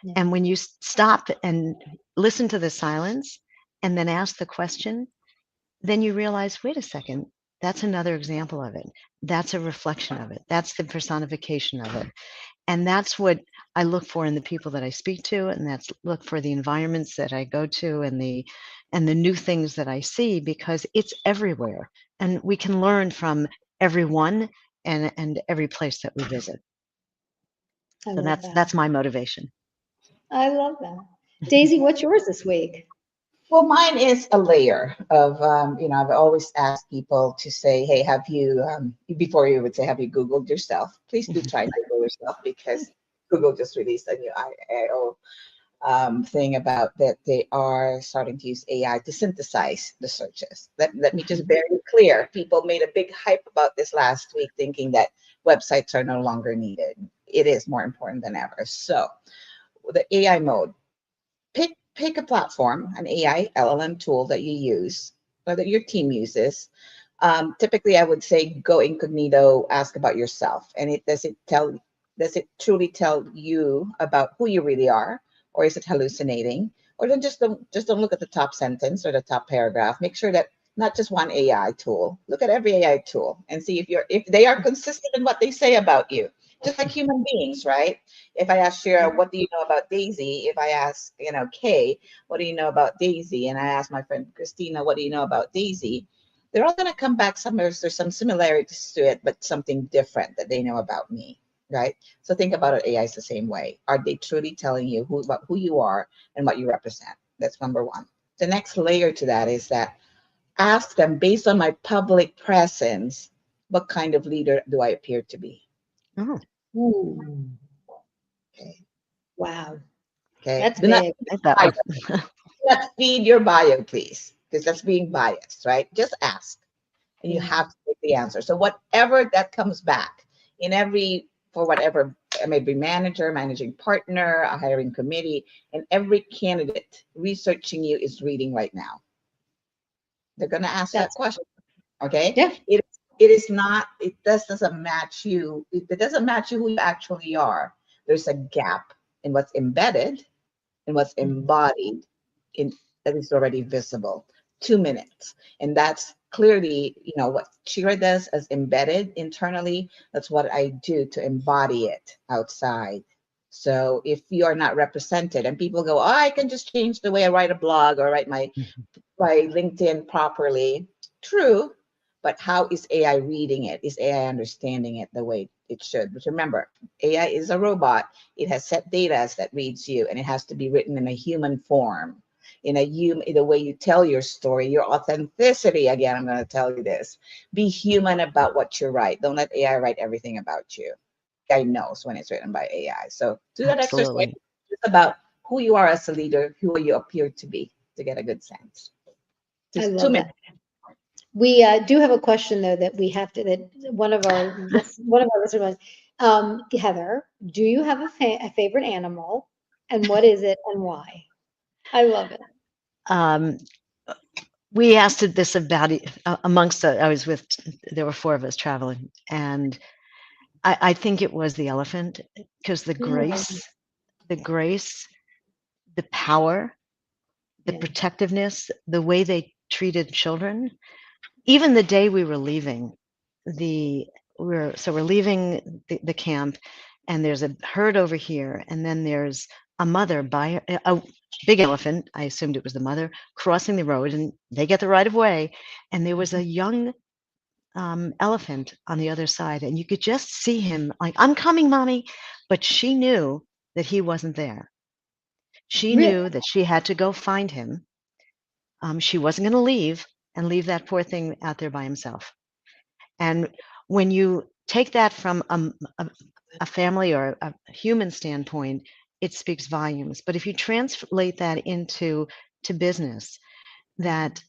Yeah. And when you stop and listen to the silence and then ask the question, then you realize, wait a second, that's another example of it. That's a reflection of it. That's the personification of it. And that's what I look for in the people that I speak to, and that's look for the environments that I go to and the new things that I see, because it's everywhere. And we can learn from everyone and every place that we visit. So that's my motivation. I love that. Daisy, what's yours this week? Well, mine is a layer of, I've always asked people to say, hey, have you, before you would say, have you Googled yourself? Please do try to Google yourself, because Google just released a new IO thing about that they are starting to use AI to synthesize the searches. Let me just very clear. People made a big hype about this last week, thinking that websites are no longer needed. It is more important than ever. So the AI mode, pick a platform, an AI LLM tool that you use or that your team uses. Typically, I would say go incognito, ask about yourself, and does it truly tell you about who you really are, or is it hallucinating? Or then just don't look at the top sentence or the top paragraph. Make sure that not just one AI tool. Look at every AI tool and see if they are consistent in what they say about you. Just like human beings, right? If I ask Shira, what do you know about Daisy? If I ask, Kay, what do you know about Daisy? And I ask my friend Christina, what do you know about Daisy? They're all going to come back somewhere. There's some similarities to it, but something different that they know about me, right? So think about it, AI is the same way. Are they truly telling you about who you are and what you represent? That's number one. The next layer to that is that ask them, based on my public presence, what kind of leader do I appear to be? Oh, Ooh, Okay. wow. Okay. That's Do not big. I like that bio, one. do not feed your bio, please, because that's being biased, right? Just ask, and you Yeah. have to take the answer. So whatever that comes back in every, for whatever, maybe manager, managing partner, a hiring committee, and every candidate researching you is reading right now. They're going to ask that That's, question. Okay. yeah. It is not, it doesn't match you. It doesn't match you who you actually are. There's a gap in what's embedded and what's embodied in that is already visible. 2 minutes. And that's clearly, what Shira does as embedded internally. That's what I do to embody it outside. So if you are not represented and people go, oh, I can just change the way I write a blog or write my LinkedIn properly. True, but how is AI reading it? Is AI understanding it the way it should? But remember, AI is a robot. It has set data that reads you, and it has to be written in a human form, in the way you tell your story, your authenticity. Again, I'm going to tell you this: be human about what you write. Don't let AI write everything about you. AI knows when it's written by AI. So do that exercise. Absolutely. It's about who you are as a leader, who you appear to be, to get a good sense. I Just two love minutes. that. We do have a question though that we have to, that one of our listeners was, Heather, do you have a favorite animal and what is it and why? I love it. Um, we asked this about amongst I was with, there were four of us traveling, and I think it was the elephant, because Mm, the grace, the power, the yeah. protectiveness, the way they treated children. Even the day we were leaving, we're leaving the camp, and there's a herd over here, and then there's a mother by a big elephant. I assumed it was the mother crossing the road, and they get the right of way, and there was a young elephant on the other side, and you could just see him like, "I'm coming, mommy," but she knew that he wasn't there. She Really? knew that she had to go find him. She wasn't going to leave that poor thing out there by himself. And when you take that from a family or a human standpoint, it speaks volumes. But if you translate that into to business, that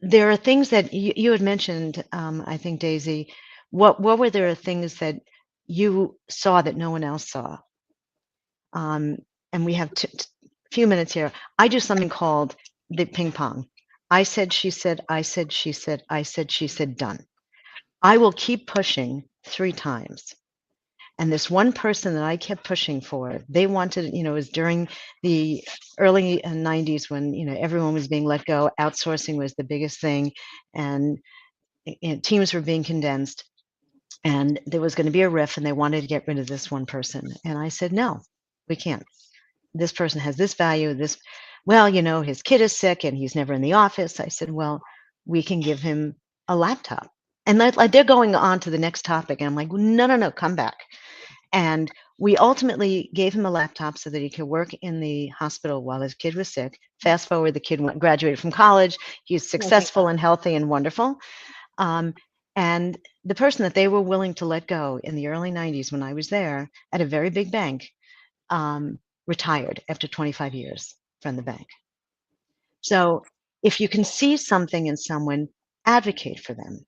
there are things that you had mentioned, I think, Daisy, what were there things that you saw that no one else saw? And we have few minutes here. I do something called the ping pong. I said, she said, I said, she said, I said, she said, done. I will keep pushing 3 times. And this one person that I kept pushing for, they wanted, it was during the early 90s when, everyone was being let go, outsourcing was the biggest thing, and teams were being condensed, and there was going to be a riff, and they wanted to get rid of this one person. And I said, no, we can't. This person has this value, his kid is sick and he's never in the office. I said, well, we can give him a laptop. And they're going on to the next topic. And I'm like, no, no, no, come back. And we ultimately gave him a laptop so that he could work in the hospital while his kid was sick. Fast forward, the kid graduated from college. He's Oh, thank successful God. and healthy and wonderful. And the person that they were willing to let go in the early 90s when I was there at a very big bank, retired after 25 years from the bank. So if you can see something in someone, advocate for them.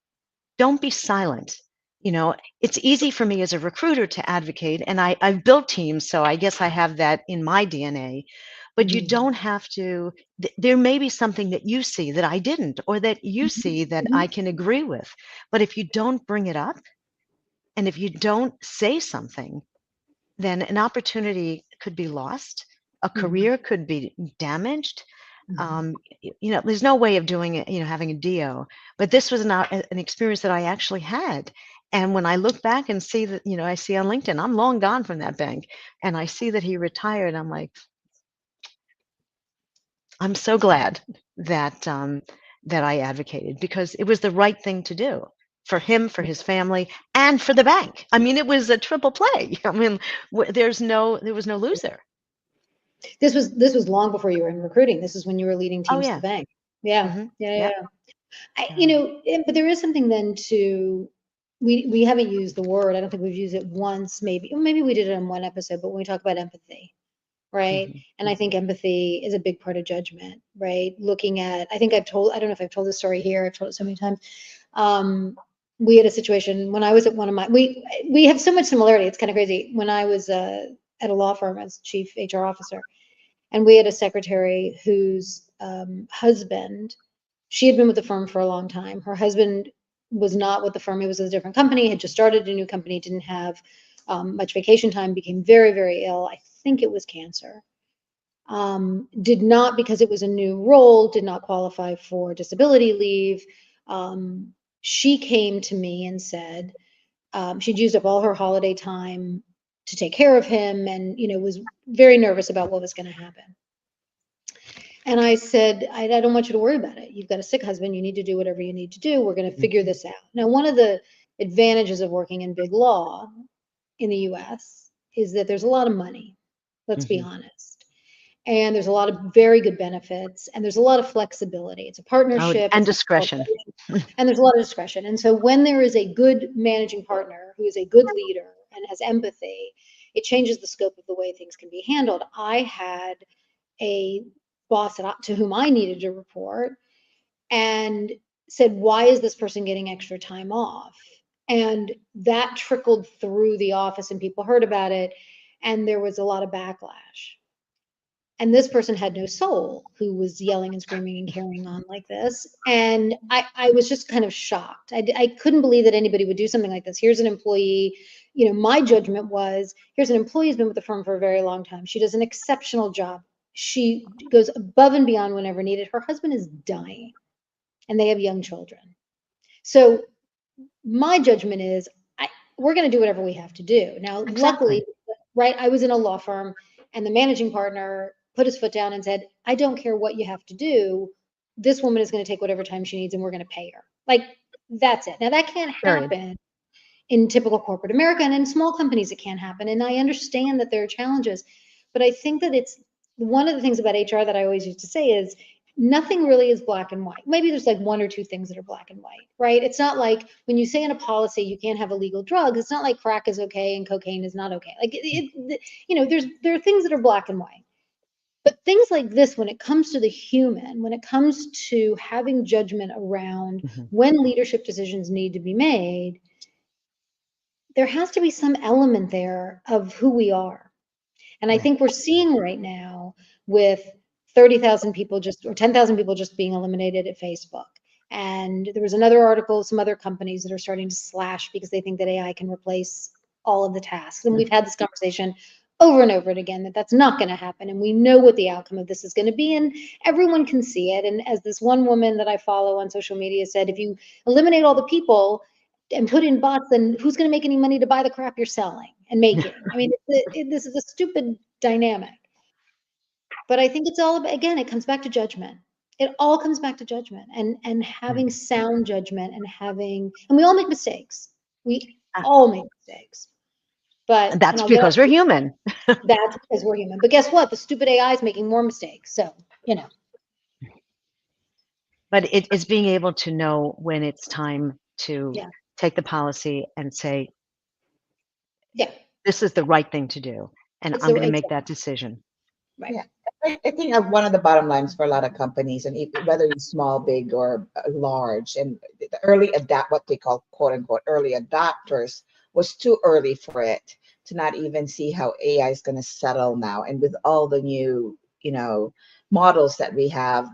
Don't be silent. It's easy for me as a recruiter to advocate, and I've built teams, so I guess I have that in my DNA. But you Mhm. don't have to. There may be something that you see that I didn't, or that you see that I can agree with. But if you don't bring it up, and if you don't say something, then an opportunity could be lost. A career could be damaged. There's no way of doing it, having a DO, but this was an experience that I actually had. And when I look back and see that, I see on LinkedIn, I'm long gone from that bank, and I see that he retired. I'm like, I'm so glad that that I advocated, because it was the right thing to do. for him, for his family, and for the bank. I mean, it was a triple play. I mean, there was no loser. This was long before you were in recruiting. This is when you were leading Oh teams to yeah. the bank. Yeah, Mm-hmm. yeah, Yep. yeah. You know, but there is something then to, we haven't used the word. I don't think we've used it once, maybe we did it in one episode, but when we talk about empathy, right? Mm-hmm. And I think empathy is a big part of judgment, right? Looking at, I think I don't know if I've told this story here. I've told it so many times. We had a situation when I was at one of my, we have so much similarity. It's kind of crazy. When I was at a law firm as chief HR officer, and we had a secretary whose husband, she had been with the firm for a long time. Her husband was not with the firm. He was with a different company, had just started a new company, didn't have much vacation time, became very, very ill. I think it was cancer. Did not, because it was a new role, did not qualify for disability leave. She came to me and said she'd used up all her holiday time to take care of him, and was very nervous about what was going to happen. And I said, I don't want you to worry about it. You've got a sick husband. You need to do whatever you need to do. We're going to figure this out. Now, one of the advantages of working in big law in the US is that there's a lot of money. Let's be honest. And there's a lot of very good benefits, and there's a lot of flexibility. It's a partnership. And discretion. And there's a lot of discretion. And so when there is a good managing partner who is a good leader and has empathy, it changes the scope of the way things can be handled. I had a boss to whom I needed to report and said, why is this person getting extra time off? And that trickled through the office and people heard about it. And there was a lot of backlash. And this person had no soul who was yelling and screaming and carrying on like this. And I was just kind of shocked. I couldn't believe that anybody would do something like this. Here's an employee, my judgment was, here's an employee who's been with the firm for a very long time. She does an exceptional job. She goes above and beyond whenever needed. Her husband is dying and they have young children. So my judgment is we're going to do whatever we have to do. Now, luckily, right, I was in a law firm and the managing partner put his foot down and said, I don't care what you have to do. This woman is going to take whatever time she needs and we're going to pay her. Like, that's it. Now, that can't happen in typical corporate America, and in small companies, it can't happen. And I understand that there are challenges, but I think that it's one of the things about HR that I always used to say is nothing really is black and white. Maybe there's like one or two things that are black and white, right? It's not like when you say in a policy you can't have illegal drugs, it's not like crack is okay and cocaine is not okay. Like there are things that are black and white. But things like this, when it comes to the human, when it comes to having judgment around when leadership decisions need to be made, there has to be some element there of who we are. And I think we're seeing right now with 30,000 people or 10,000 people just being eliminated at Facebook. And there was another article, some other companies that are starting to slash because they think that AI can replace all of the tasks. And we've had this conversation over and over again that that's not going to happen. And we know what the outcome of this is going to be. And everyone can see it. And as this one woman that I follow on social media said, if you eliminate all the people and put in bots, then who's going to make any money to buy the crap you're selling and making? I mean, this is a stupid dynamic. But I think it's all about, again, it comes back to judgment. It all comes back to judgment and having sound judgment and we all make mistakes. We all make mistakes. But that's because we're human. That's because we're human. But guess what? The stupid AI is making more mistakes. So, But it's being able to know when it's time to take the policy and say, this is the right thing to do. And I'm going to make that decision. Right. Yeah. I think one of the bottom lines for a lot of companies, and whether it's small, big, or large, and the what they call quote unquote early adopters, was too early for it to not even see how AI is going to settle now. And with all the new, models that we have,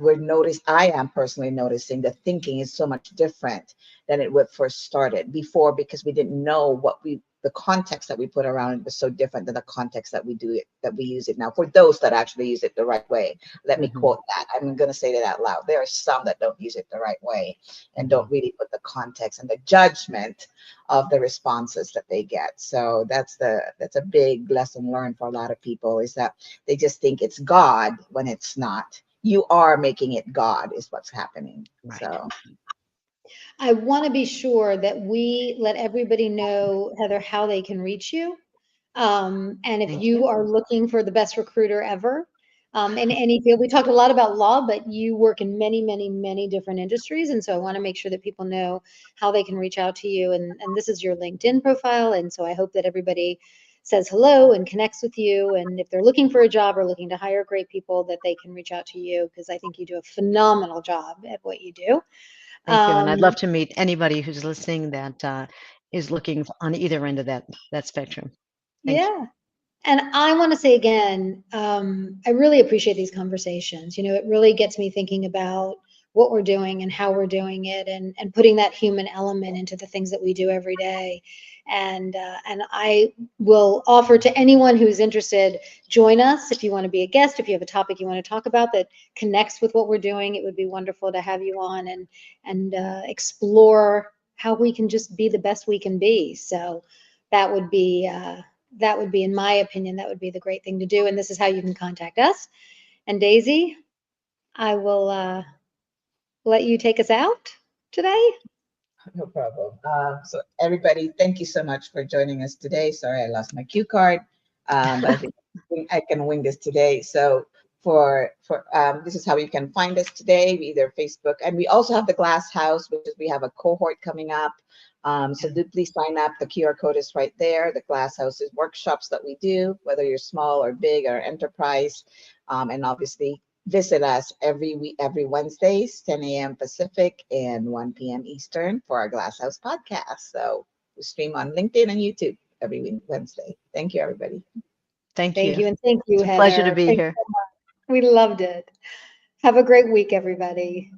I am personally noticing the thinking is so much different than it would first started before, because we didn't know the context that we put around it was so different than the context that we use it now, for those that actually use it the right way. Let me quote that. I'm going to say that out loud. There are some that don't use it the right way and don't really put the context and the judgment of the responses that they get. So that's a big lesson learned for a lot of people, is that they just think it's God when it's not. You are making it God is what's happening. Right. So I want to be sure that we let everybody know, Heather, how they can reach you. And if Thank you you. are looking for the best recruiter ever, in any field, we talked a lot about law, but you work in many, many, many different industries. And so I want to make sure that people know how they can reach out to you. And this is your LinkedIn profile. And so I hope that everybody says hello and connects with you. And if they're looking for a job or looking to hire great people, that they can reach out to you, because I think you do a phenomenal job at what you do. Thank you. And I'd Um, love to meet anybody who's listening that is looking on either end of that spectrum. Thank you. yeah. And I want to say again, I really appreciate these conversations. You know, it really gets me thinking about what we're doing and how we're doing it, and putting that human element into the things that we do every day. And I will offer to anyone who's interested, join us if you want to be a guest. If you have a topic you want to talk about that connects with what we're doing, it would be wonderful to have you on and explore how we can just be the best we can be. So that would be. That would be, in my opinion, that would be the great thing to do. And this is how you can contact us. And Daisy, I will let you take us out today. No problem. So everybody, thank you so much for joining us today. Sorry, I lost my cue card, but I think I can wing this today. So for this is how you can find us today, either Facebook, and we also have the Glass House, which is we have a cohort coming up. So do please sign up. The QR code is right there. The Glass House is workshops that we do, whether you're small or big or enterprise, and obviously visit us every Wednesdays, 10 a.m. Pacific and 1 p.m. Eastern for our Glass House podcast. So we stream on LinkedIn and YouTube every Wednesday. Thank you, everybody. Thank Thank you. you. And thank you, It's a Heather. pleasure to be Thanks here. so much. We loved it. Have a great week, everybody.